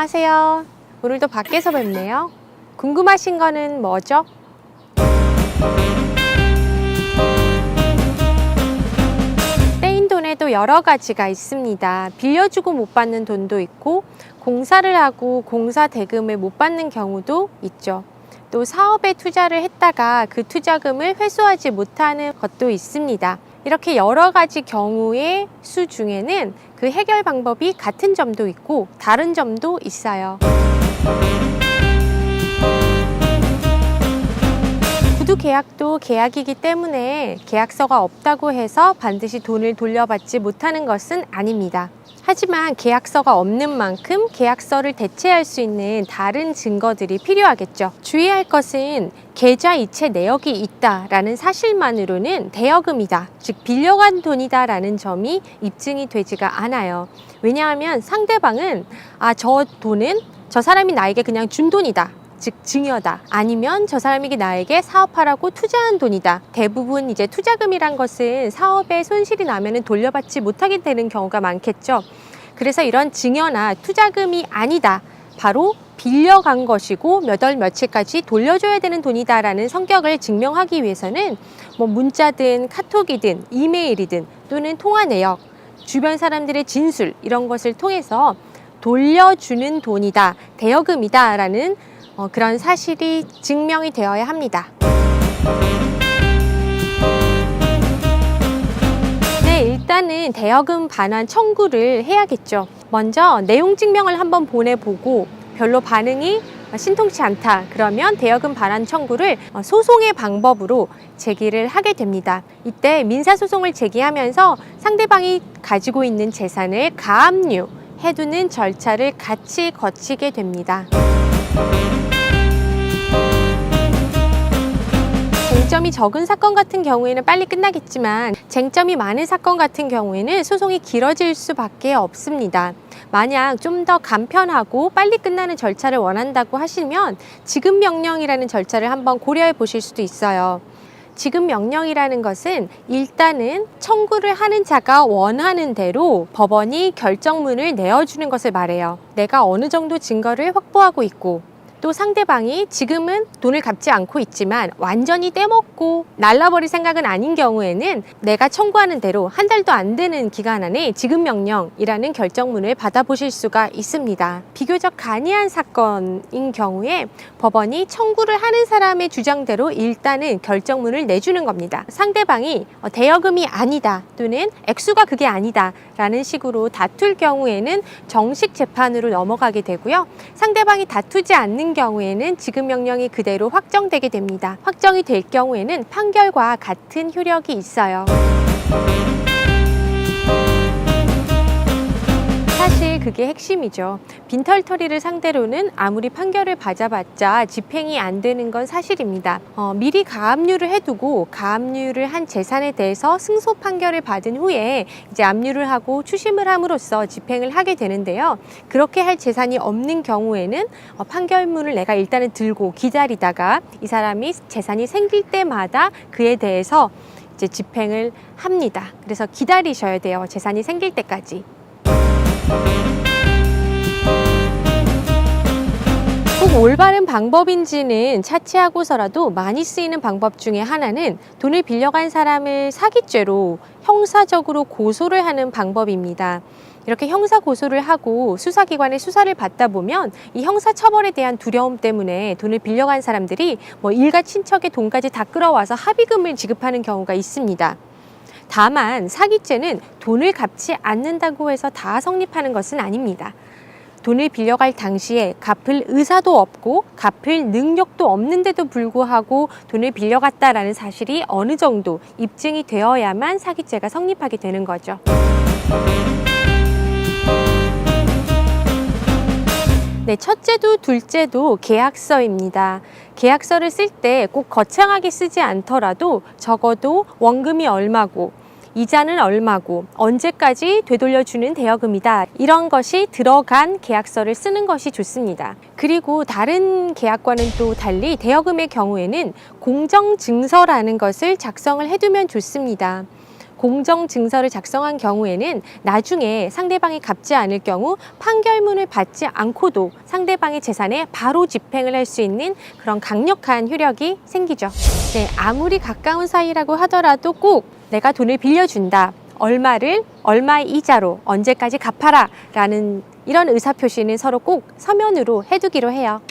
안녕하세요. 오늘도 밖에서 뵙네요. 궁금하신 거는 뭐죠? 떼인 돈에도 여러 가지가 있습니다. 빌려주고 못 받는 돈도 있고, 공사를 하고 공사 대금을 못 받는 경우도 있죠. 또 사업에 투자를 했다가 그 투자금을 회수하지 못하는 것도 있습니다. 이렇게 여러 가지 경우의 수 중에는 그 해결 방법이 같은 점도 있고 다른 점도 있어요. 구두 계약도 계약이기 때문에 계약서가 없다고 해서 반드시 돈을 돌려받지 못하는 것은 아닙니다. 하지만 계약서가 없는 만큼 계약서를 대체할 수 있는 다른 증거들이 필요하겠죠. 주의할 것은 계좌 이체 내역이 있다라는 사실만으로는 대여금이다, 즉 빌려간 돈이다라는 점이 입증이 되지가 않아요. 왜냐하면 상대방은 저 돈은 저 사람이 나에게 그냥 준 돈이다, 즉 증여다, 아니면 저 사람이 나에게 사업하라고 투자한 돈이다. 대부분 이제 투자금이란 것은 사업에 손실이 나면 돌려받지 못하게 되는 경우가 많겠죠. 그래서 이런 증여나 투자금이 아니다, 바로 빌려간 것이고 몇 월 며칠까지 돌려줘야 되는 돈이다라는 성격을 증명하기 위해서는 문자든 카톡이든 이메일이든 또는 통화 내역, 주변 사람들의 진술, 이런 것을 통해서 돌려주는 돈이다, 대여금이다 라는 그런 사실이 증명이 되어야 합니다. 네, 일단은 대여금 반환 청구를 해야겠죠. 먼저 내용 증명을 한번 보내보고 별로 반응이 신통치 않다, 그러면 대여금 반환 청구를 소송의 방법으로 제기를 하게 됩니다. 이때 민사소송을 제기하면서 상대방이 가지고 있는 재산을 가압류 해두는 절차를 같이 거치게 됩니다. 쟁점이 적은 사건 같은 경우에는 빨리 끝나겠지만 쟁점이 많은 사건 같은 경우에는 소송이 길어질 수밖에 없습니다. 만약 좀 더 간편하고 빨리 끝나는 절차를 원한다고 하시면 지급 명령이라는 절차를 한번 고려해 보실 수도 있어요. 지급 명령이라는 것은 일단은 청구를 하는 자가 원하는 대로 법원이 결정문을 내어주는 것을 말해요. 내가 어느 정도 증거를 확보하고 있고, 또 상대방이 지금은 돈을 갚지 않고 있지만 완전히 떼먹고 날라버릴 생각은 아닌 경우에는 내가 청구하는 대로 한 달도 안 되는 기간 안에 지급명령이라는 결정문을 받아보실 수가 있습니다. 비교적 간이한 사건인 경우에 법원이 청구를 하는 사람의 주장대로 일단은 결정문을 내주는 겁니다. 상대방이 대여금이 아니다 또는 액수가 그게 아니다 라는 식으로 다툴 경우에는 정식 재판으로 넘어가게 되고요. 상대방이 다투지 않는 경우에는 지급명령이 그대로 확정되게 됩니다. 확정이 될 경우에는 판결과 같은 효력이 있어요. 사실 그게 핵심이죠. 빈털터리를 상대로는 아무리 판결을 받아봤자 집행이 안 되는 건 사실입니다. 미리 가압류를 해두고 가압류를 한 재산에 대해서 승소 판결을 받은 후에 이제 압류를 하고 추심을 함으로써 집행을 하게 되는데요. 그렇게 할 재산이 없는 경우에는 판결문을 내가 일단은 들고 기다리다가 이 사람이 재산이 생길 때마다 그에 대해서 이제 집행을 합니다. 그래서 기다리셔야 돼요. 재산이 생길 때까지. 꼭 올바른 방법인지는 차치하고서라도 많이 쓰이는 방법 중에 하나는 돈을 빌려간 사람을 사기죄로 형사적으로 고소를 하는 방법입니다. 이렇게 형사 고소를 하고 수사기관의 수사를 받다 보면 이 형사처벌에 대한 두려움 때문에 돈을 빌려간 사람들이 일가 친척의 돈까지 다 끌어와서 합의금을 지급하는 경우가 있습니다. 다만 사기죄는 돈을 갚지 않는다고 해서 다 성립하는 것은 아닙니다. 돈을 빌려갈 당시에 갚을 의사도 없고 갚을 능력도 없는데도 불구하고 돈을 빌려갔다라는 사실이 어느 정도 입증이 되어야만 사기죄가 성립하게 되는 거죠. 네, 첫째도 둘째도 계약서입니다. 계약서를 쓸 때 꼭 거창하게 쓰지 않더라도 적어도 원금이 얼마고 이자는 얼마고 언제까지 되돌려주는 대여금이다, 이런 것이 들어간 계약서를 쓰는 것이 좋습니다. 그리고 다른 계약과는 또 달리 대여금의 경우에는 공정증서라는 것을 작성을 해두면 좋습니다. 공정 증서를 작성한 경우에는 나중에 상대방이 갚지 않을 경우 판결문을 받지 않고도 상대방의 재산에 바로 집행을 할 수 있는 그런 강력한 효력이 생기죠. 네, 아무리 가까운 사이라고 하더라도 꼭 내가 돈을 빌려준다. 얼마를 얼마의 이자로 언제까지 갚아라 라는 이런 의사표시는 서로 꼭 서면으로 해두기로 해요.